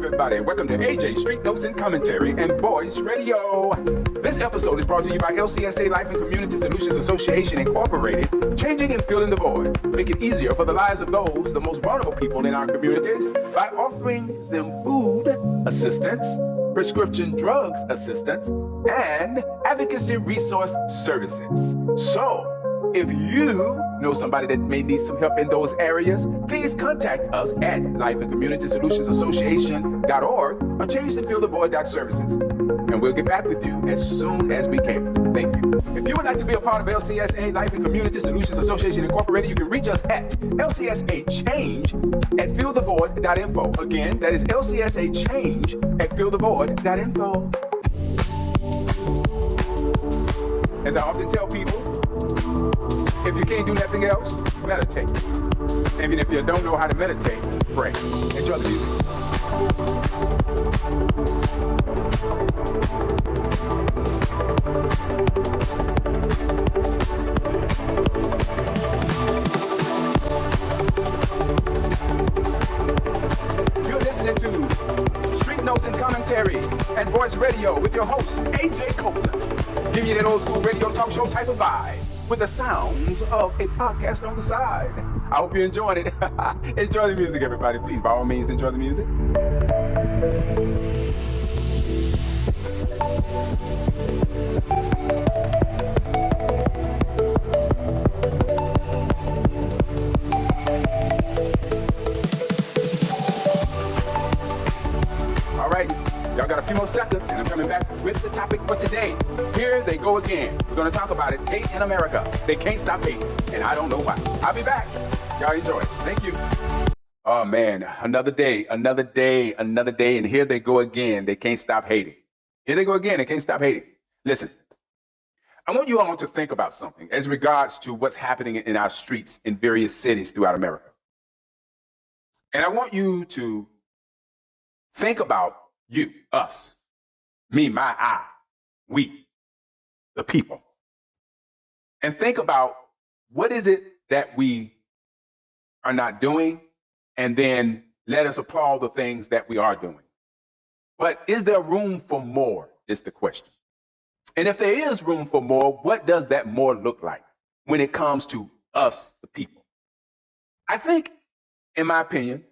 everybody, and welcome to AJ Street Notes and Commentary and Voice Radio. This episode is brought to you by LCSA Life and Community Solutions Association Incorporated, changing and filling the void, make it easier for the lives of those, the most vulnerable people in our communities, by offering them food assistance, prescription drugs assistance, and advocacy resource services. So, if you know somebody that may need some help in those areas, please contact us at lifeandcommunitysolutionsassociation.org or changeandfillthevoid.services, and we'll get back with you as soon as we can. Thank you. If you would like to be a part of LCSA Life and Community Solutions Association Incorporated, you can reach us at lcsachange@fillthevoid.info. Again, that is lcsachange@fillthevoid.info. As I often tell people, if you can't do nothing else, meditate. Even if you don't know how to meditate, pray. Enjoy the music. You're listening to Street Notes and Commentary and Voice Radio with your host, AJ Copeland. Giving you that old school radio talk show type of vibe, with the sounds of a podcast on the side. I hope you're enjoying it. Enjoy the music, everybody. Please, by all means, enjoy the music. All right, y'all got a few more seconds, and I'm coming back with the topic for today. Here they go again. We're going to talk about it. Hate in America. They can't stop hating, and I don't know why. I'll be back. Y'all enjoy. Thank you. Oh, man. Another day, and here they go again. They can't stop hating. Here they go again. They can't stop hating. Listen, I want you all to think about something as regards to what's happening in our streets in various cities throughout America. And I want you to think about you, us, me, my, I, we, the people. And think about what is it that we are not doing, and then let us applaud the things that we are doing. But is there room for more is the question. And if there is room for more, what does that more look like when it comes to us, the people? I think, in my opinion,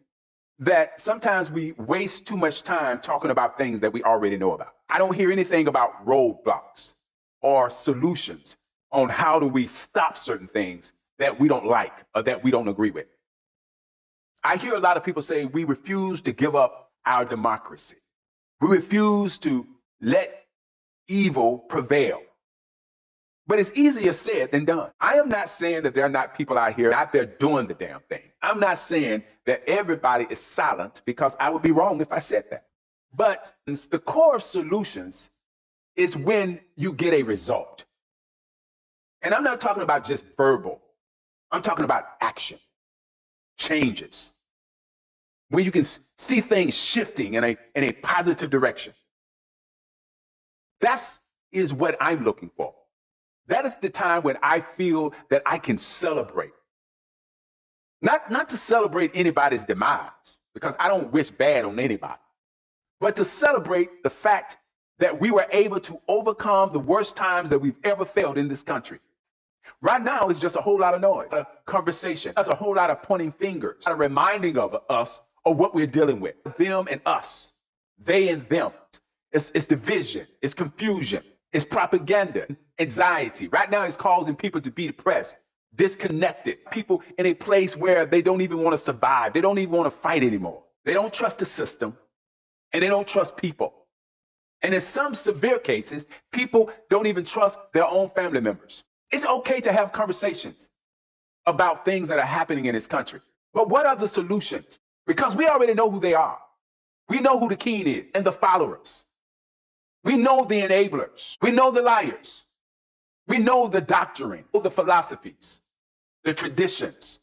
that sometimes we waste too much time talking about things that we already know about. I don't hear anything about roadblocks or solutions on how do we stop certain things that we don't like or that we don't agree with. I hear a lot of people say we refuse to give up our democracy. We refuse to let evil prevail. But it's easier said than done. I am not saying that there are not people out here out there doing the damn thing. I'm not saying that everybody is silent, because I would be wrong if I said that. But the core of solutions is when you get a result. And I'm not talking about just verbal. I'm talking about action, changes, when you can see things shifting in a positive direction. That is what I'm looking for. That is the time when I feel that I can celebrate. Not to celebrate anybody's demise, because I don't wish bad on anybody, but to celebrate the fact that we were able to overcome the worst times that we've ever felt in this country. Right now, it's just a whole lot of noise, a conversation. There's a whole lot of pointing fingers, a reminding of us of what we're dealing with, them and us, they and them. It's division, it's confusion, it's propaganda, anxiety. Right now, it's causing people to be depressed, disconnected, people in a place where they don't even want to survive. They don't even want to fight anymore. They don't trust the system, and they don't trust people. And in some severe cases, people don't even trust their own family members. It's okay to have conversations about things that are happening in this country. But what are the solutions? Because we already know who they are. We know who the king is and the followers. We know the enablers. We know the liars. We know the doctrine, the philosophies, the traditions.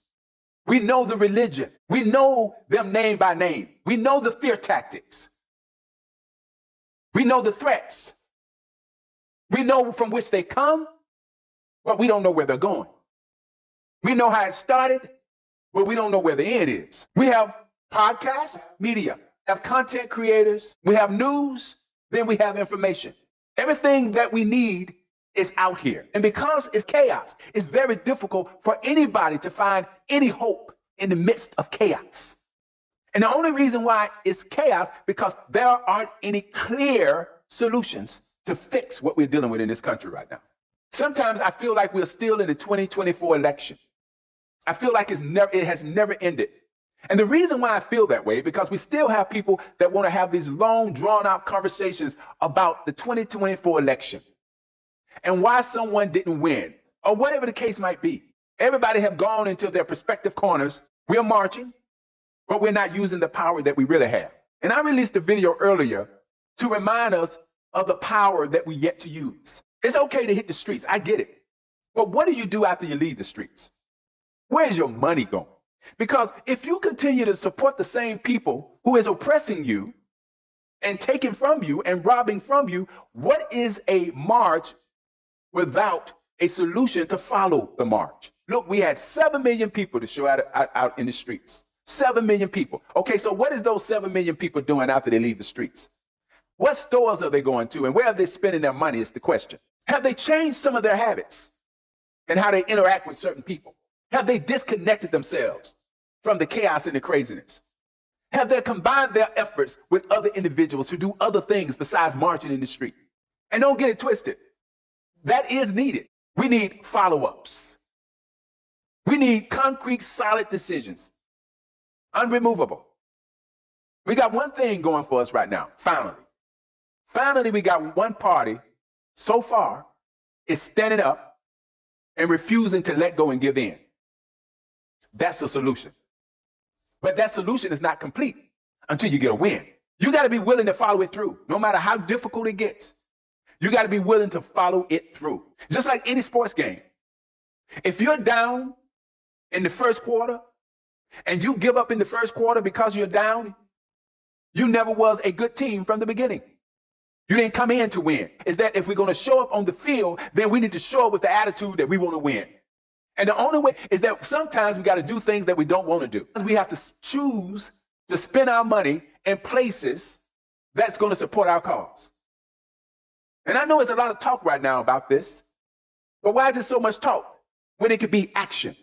We know the religion. We know them name by name. We know the fear tactics. We know the threats. We know from which they come, but we don't know where they're going. We know how it started, but we don't know where the end is. We have podcasts, media. have content creators, we have news, then we have information. Everything that we need is out here. And because it's chaos, it's very difficult for anybody to find any hope in the midst of chaos. And the only reason why it's chaos, because there aren't any clear solutions to fix what we're dealing with in this country right now. Sometimes I feel like we're still in the 2024 election. I feel like it has never ended. And the reason why I feel that way, because we still have people that want to have these long, drawn-out conversations about the 2024 election and why someone didn't win, or whatever the case might be. Everybody have gone into their respective corners. We're marching, but we're not using the power that we really have. And I released a video earlier to remind us of the power that we yet to use. It's okay to hit the streets. I get it. But what do you do after you leave the streets? Where's your money going? Because if you continue to support the same people who is oppressing you and taking from you and robbing from you, what is a march without a solution to follow the march? Look, we had 7 million people to show out in the streets. 7 million people. Okay, so what is those 7 million people doing after they leave the streets? What stores are they going to, and where are they spending their money is the question. Have they changed some of their habits and how they interact with certain people? Have they disconnected themselves from the chaos and the craziness? Have they combined their efforts with other individuals who do other things besides marching in the street? And don't get it twisted. That is needed. We need follow-ups. We need concrete, solid decisions. Unremovable. We got one thing going for us right now, finally. Finally, we got one party so far is standing up and refusing to let go and give in. That's a solution. But that solution is not complete until you get a win. You got to be willing to follow it through, no matter how difficult it gets. You got to be willing to follow it through. Just like any sports game. If you're down in the first quarter and you give up in the first quarter because you're down, you never was a good team from the beginning. You didn't come in to win. Is that if we're going to show up on the field, then we need to show up with the attitude that we want to win. And the only way is that sometimes we got to do things that we don't want to do. We have to choose to spend our money in places that's going to support our cause. And I know there's a lot of talk right now about this, but why is there so much talk when it could be action,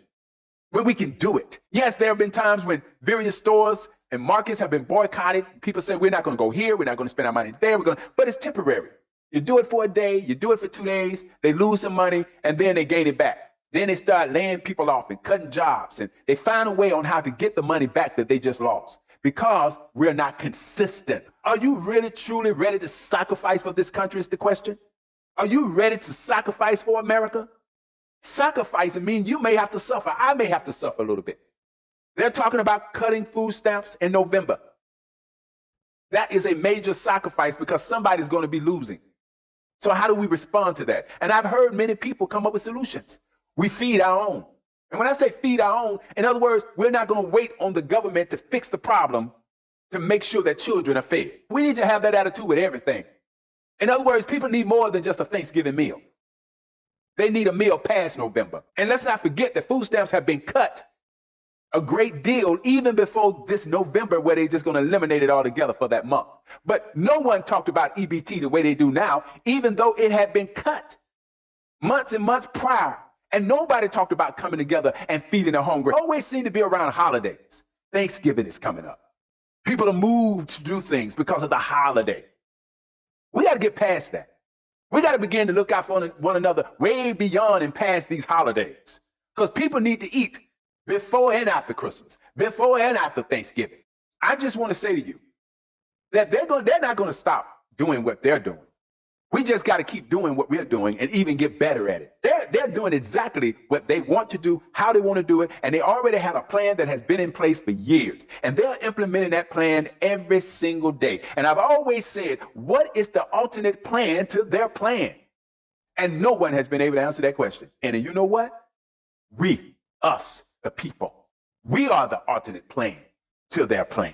when we can do it? Yes, there have been times when various stores and markets have been boycotted. People say, we're not going to go here. We're not going to spend our money there. But it's temporary. You do it for a day. You do it for 2 days. They lose some money, and then they gain it back. Then they start laying people off and cutting jobs, and they find a way on how to get the money back that they just lost because we're not consistent. Are you really, truly ready to sacrifice for this country is the question? Are you ready to sacrifice for America? Sacrificing means you may have to suffer. I may have to suffer a little bit. They're talking about cutting food stamps in November. That is a major sacrifice because somebody's going to be losing. So how do we respond to that? And I've heard many people come up with solutions. We feed our own. And when I say feed our own, in other words, we're not going to wait on the government to fix the problem to make sure that children are fed. We need to have that attitude with everything. In other words, people need more than just a Thanksgiving meal. They need a meal past November. And let's not forget that food stamps have been cut a great deal even before this November, where they're just going to eliminate it altogether for that month. But no one talked about EBT the way they do now, even though it had been cut months and months prior. And nobody talked about coming together and feeding the hungry. It always seemed to be around holidays. Thanksgiving is coming up. People are moved to do things because of the holiday. We got to get past that. We got to begin to look out for one another way beyond and past these holidays. Because people need to eat before and after Christmas, before and after Thanksgiving. I just want to say to you that they're not going to stop doing what they're doing. We just got to keep doing what we're doing and even get better at it. They're doing exactly what they want to do, how they want to do it, and they already have a plan that has been in place for years. And they're implementing that plan every single day. And I've always said, what is the alternate plan to their plan? And no one has been able to answer that question. And you know what? We, us, the people, we are the alternate plan to their plan.